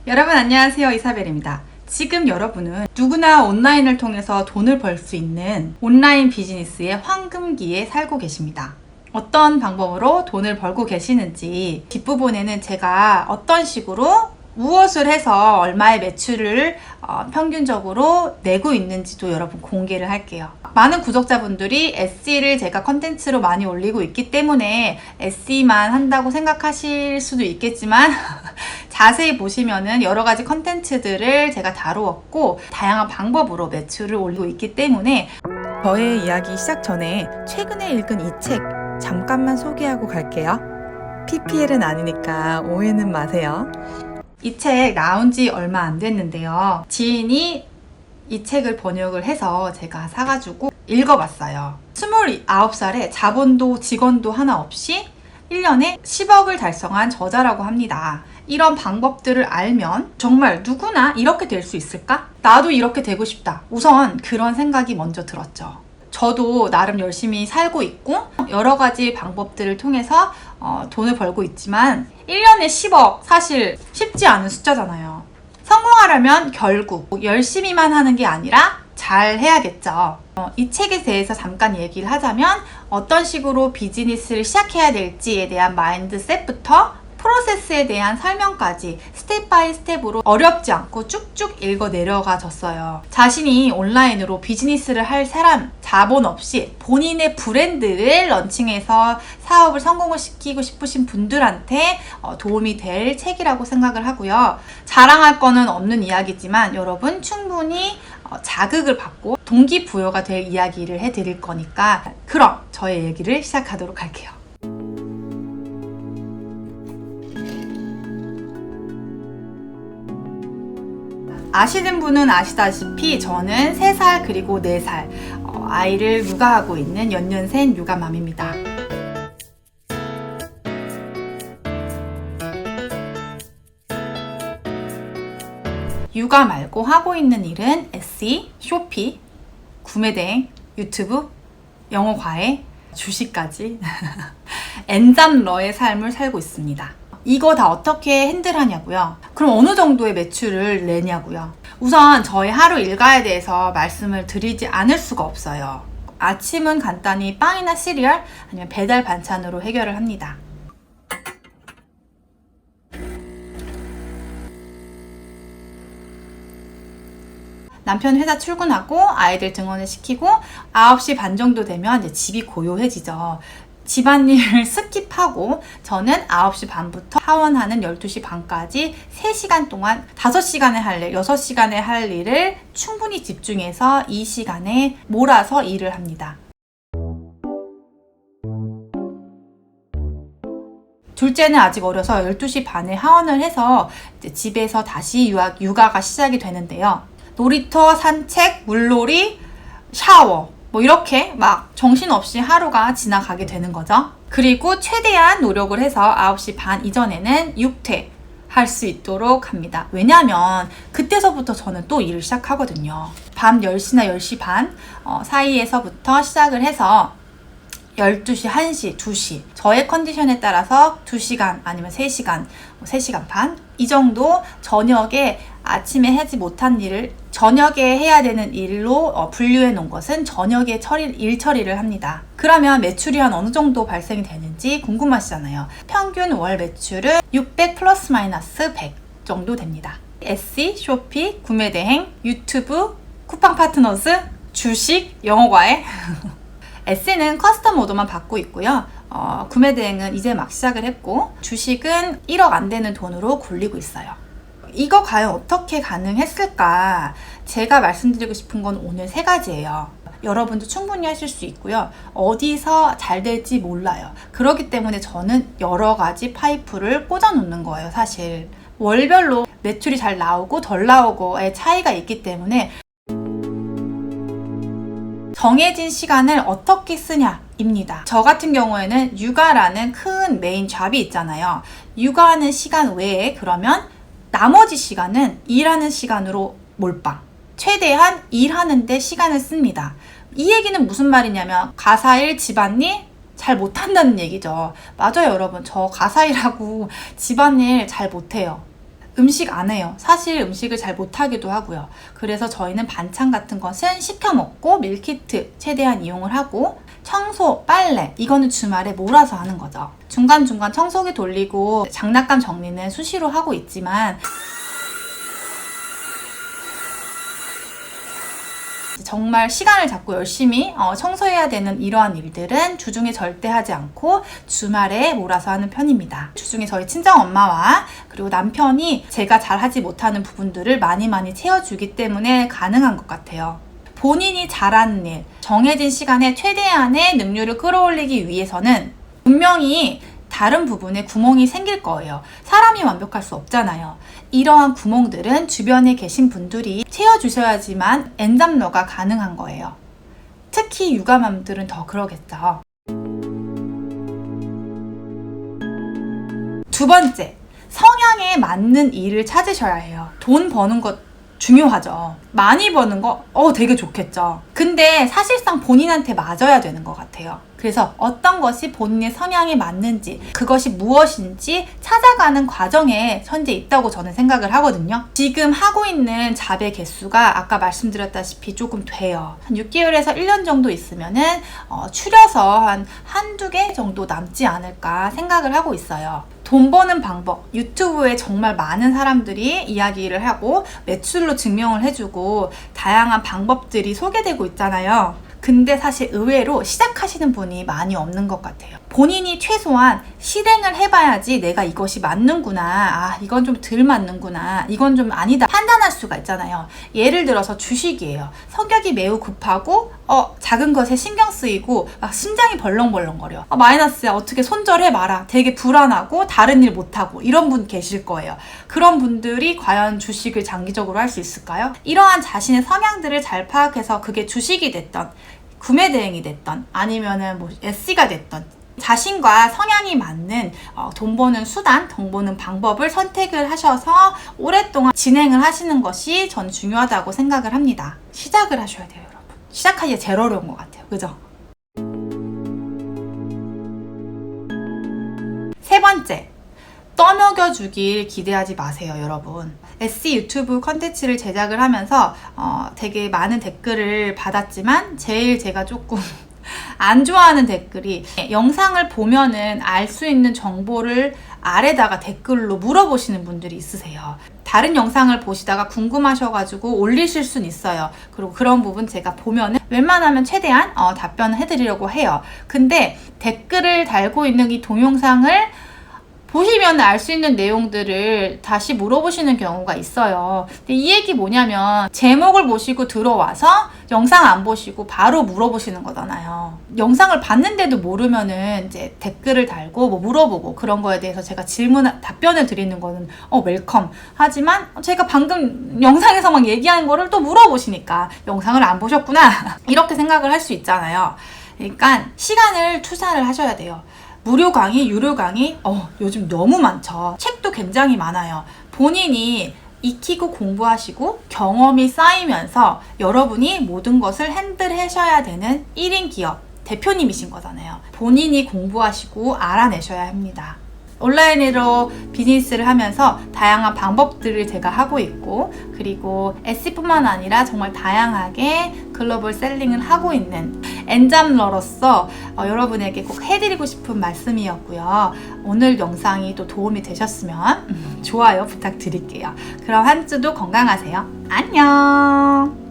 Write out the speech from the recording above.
여러분 안녕하세요. 이사벨입니다. 지금 여러분은 누구나 온라인을 통해서 돈을 벌 수 있는 온라인 비즈니스의 황금기에 살고 계십니다. 어떤 방법으로 돈을 벌고 계시는지 뒷부분에는 제가 어떤 식으로 무엇을 해서 얼마의 매출을 평균적으로 내고 있는지도 여러분 공개를 할게요. 많은 구독자분들이 SE를 제가 컨텐츠로 많이 올리고 있기 때문에 SE만 한다고 생각하실 수도 있겠지만 자세히 보시면은 여러 가지 컨텐츠들을 제가 다루었고 다양한 방법으로 매출을 올리고 있기 때문에 저의 이야기 시작 전에 최근에 읽은 이 책 잠깐만 소개하고 갈게요. PPL은 아니니까 오해는 마세요. 이 책 나온 지 얼마 안 됐는데요. 지인이 이 책을 번역을 해서 제가 사가지고 읽어봤어요. 29살에 자본도 직원도 하나 없이 1년에 10억을 달성한 저자라고 합니다. 이런 방법들을 알면 정말 누구나 이렇게 될 수 있을까? 나도 이렇게 되고 싶다. 우선 그런 생각이 먼저 들었죠. 저도 나름 열심히 살고 있고 여러 가지 방법들을 통해서 돈을 벌고 있지만 1년에 10억 사실 쉽지 않은 숫자잖아요. 성공하려면 결국 열심히만 하는 게 아니라 잘 해야겠죠. 이 책에 대해서 잠깐 얘기를 하자면 어떤 식으로 비즈니스를 시작해야 될지에 대한 마인드셋부터 프로세스에 대한 설명까지 스텝 바이 스텝으로 어렵지 않고 쭉쭉 읽어 내려가졌어요. 자신이 온라인으로 비즈니스를 할 사람, 자본 없이 본인의 브랜드를 런칭해서 사업을 성공을 시키고 싶으신 분들한테 도움이 될 책이라고 생각을 하고요. 자랑할 거는 없는 이야기지만 여러분 충분히 자극을 받고 동기부여가 될 이야기를 해드릴 거니까 그럼 저의 얘기를 시작하도록 할게요. 아시는 분은 아시다시피 저는 3살 그리고 4살 아이를 육아하고 있는 연년생 육아맘입니다. 육아 말고 하고 있는 일은 SE, 쇼피, 구매대행, 유튜브, 영어 과외, 주식까지 엔잡러의 삶을 살고 있습니다. 이거 다 어떻게 핸들하냐고요? 그럼 어느 정도의 매출을 내냐고요? 우선 저의 하루 일과에 대해서 말씀을 드리지 않을 수가 없어요. 아침은 간단히 빵이나 시리얼 아니면 배달 반찬으로 해결을 합니다. 남편 회사 출근하고 아이들 등원을 시키고 9시 반 정도 되면 이제 집이 고요해지죠. 집안일을 스킵하고 저는 9시 반부터 하원하는 12시 반까지 3시간 동안 5시간에 할 일, 6시간에 할 일을 충분히 집중해서 이 시간에 몰아서 일을 합니다. 둘째는 아직 어려서 12시 반에 하원을 해서 이제 집에서 다시 육아가 시작이 되는데요. 놀이터, 산책, 물놀이, 샤워 이렇게 막 정신없이 하루가 지나가게 되는 거죠. 그리고 최대한 노력을 해서 9시 반 이전에는 육퇴할 수 있도록 합니다. 왜냐면 그때서부터 저는 또 일을 시작하거든요. 밤 10시나 10시 반 사이에서부터 시작을 해서 12시, 1시, 2시 저의 컨디션에 따라서 2시간 아니면 3시간, 3시간 반 이 정도 저녁에 아침에 하지 못한 일을 저녁에 해야 되는 일로 분류해 놓은 것은 저녁에 일 처리를 합니다. 그러면 매출이 한 어느 정도 발생이 되는지 궁금하시잖아요. 평균 월 매출은 600 플러스 마이너스 100 정도 됩니다. SE, 쇼피, 구매대행, 유튜브, 쿠팡 파트너스, 주식, 영어 과외 SE는 커스텀 오더만 받고 있고요. 구매대행은 이제 막 시작을 했고 주식은 1억 안 되는 돈으로 굴리고 있어요. 이거 과연 어떻게 가능했을까? 제가 말씀드리고 싶은 건 오늘 3가지예요. 여러분도 충분히 하실 수 있고요. 어디서 잘 될지 몰라요. 그렇기 때문에 저는 여러 가지 파이프를 꽂아 놓는 거예요, 사실. 월별로 매출이 잘 나오고 덜 나오고의 차이가 있기 때문에 정해진 시간을 어떻게 쓰냐입니다. 저 같은 경우에는 육아라는 큰 메인 잡이 있잖아요. 육아하는 시간 외에 그러면 나머지 시간은 일하는 시간으로 몰빵. 최대한 일하는데 시간을 씁니다. 이 얘기는 무슨 말이냐면 가사일, 집안일 잘 못한다는 얘기죠. 맞아요, 여러분. 저 가사일하고 집안일 잘 못해요. 음식 안 해요. 사실 음식을 잘 못하기도 하고요. 그래서 저희는 반찬 같은 것은 시켜 먹고 밀키트 최대한 이용을 하고, 청소, 빨래 이거는 주말에 몰아서 하는 거죠. 중간중간 청소기 돌리고 장난감 정리는 수시로 하고 있지만 정말 시간을 잡고 열심히 청소해야 되는 이러한 일들은 주중에 절대 하지 않고 주말에 몰아서 하는 편입니다. 주중에 저희 친정엄마와 그리고 남편이 제가 잘하지 못하는 부분들을 많이 채워주기 때문에 가능한 것 같아요. 본인이 잘하는 일, 정해진 시간에 최대한의 능률을 끌어올리기 위해서는 분명히 다른 부분에 구멍이 생길 거예요. 사람이 완벽할 수 없잖아요. 이러한 구멍들은 주변에 계신 분들이 채워주셔야지만 엔잡러가 가능한 거예요. 특히 육아맘들은 더 그러겠죠. 두 번째, 성향에 맞는 일을 찾으셔야 해요. 돈 버는 것 중요하죠. 많이 버는 거 되게 좋겠죠. 근데 사실상 본인한테 맞아야 되는 것 같아요. 그래서 어떤 것이 본인의 성향에 맞는지, 그것이 무엇인지 찾아가는 과정에 현재 있다고 저는 생각을 하거든요. 지금 하고 있는 잡의 개수가 아까 말씀드렸다시피 조금 돼요. 한 6개월에서 1년 정도 있으면은 추려서 한두 개 정도 남지 않을까 생각을 하고 있어요. 돈 버는 방법, 유튜브에 정말 많은 사람들이 이야기를 하고 매출로 증명을 해주고 다양한 방법들이 소개되고 있잖아요. 근데 사실 의외로 시작하시는 분이 많이 없는 것 같아요. 본인이 최소한 실행을 해봐야지 내가 이것이 맞는구나, 이건 좀 덜 맞는구나, 이건 좀 아니다 판단할 수가 있잖아요. 예를 들어서 주식이에요. 성격이 매우 급하고 작은 것에 신경 쓰이고 막 심장이 벌렁벌렁거려. 마이너스야, 어떻게 손절해봐라, 되게 불안하고 다른 일 못하고, 이런 분 계실 거예요. 그런 분들이 과연 주식을 장기적으로 할 수 있을까요? 이러한 자신의 성향들을 잘 파악해서 그게 주식이 됐던, 구매 대행이 됐던, 아니면은 SC가 됐던, 자신과 성향이 맞는 돈 버는 수단, 돈 버는 방법을 선택을 하셔서 오랫동안 진행을 하시는 것이 전 중요하다고 생각을 합니다. 시작을 하셔야 돼요, 여러분. 시작하기가 제일 어려운 것 같아요. 그죠? 세 번째, 떠먹여주길 기대하지 마세요, 여러분. SC 유튜브 컨텐츠를 제작을 하면서 되게 많은 댓글을 받았지만 제일 제가 조금 안 좋아하는 댓글이, 영상을 보면은 알 수 있는 정보를 아래다가 댓글로 물어보시는 분들이 있으세요. 다른 영상을 보시다가 궁금하셔가지고 올리실 순 있어요. 그리고 그런 부분 제가 보면은 웬만하면 최대한 답변을 해드리려고 해요. 근데 댓글을 달고 있는 이 동영상을 보시면 알 수 있는 내용들을 다시 물어보시는 경우가 있어요. 근데 이 얘기 뭐냐면, 제목을 보시고 들어와서 영상 안 보시고 바로 물어보시는 거잖아요. 영상을 봤는데도 모르면은 이제 댓글을 달고 물어보고 그런 거에 대해서 제가 답변을 드리는 거는 웰컴. 하지만 제가 방금 영상에서 막 얘기하는 거를 또 물어보시니까 영상을 안 보셨구나 이렇게 생각을 할 수 있잖아요. 그러니까 시간을 투자를 하셔야 돼요. 무료 강의, 유료 강의 요즘 너무 많죠. 책도 굉장히 많아요. 본인이 익히고 공부하시고 경험이 쌓이면서 여러분이 모든 것을 핸들하셔야 되는 1인 기업 대표님이신 거잖아요. 본인이 공부하시고 알아내셔야 합니다. 온라인으로 비즈니스를 하면서 다양한 방법들을 제가 하고 있고, 그리고 SC뿐만 아니라 정말 다양하게 글로벌 셀링을 하고 있는 엔잡러로서 여러분에게 꼭 해드리고 싶은 말씀이었고요. 오늘 영상이 또 도움이 되셨으면 좋아요 부탁드릴게요. 그럼 한 주도 건강하세요. 안녕.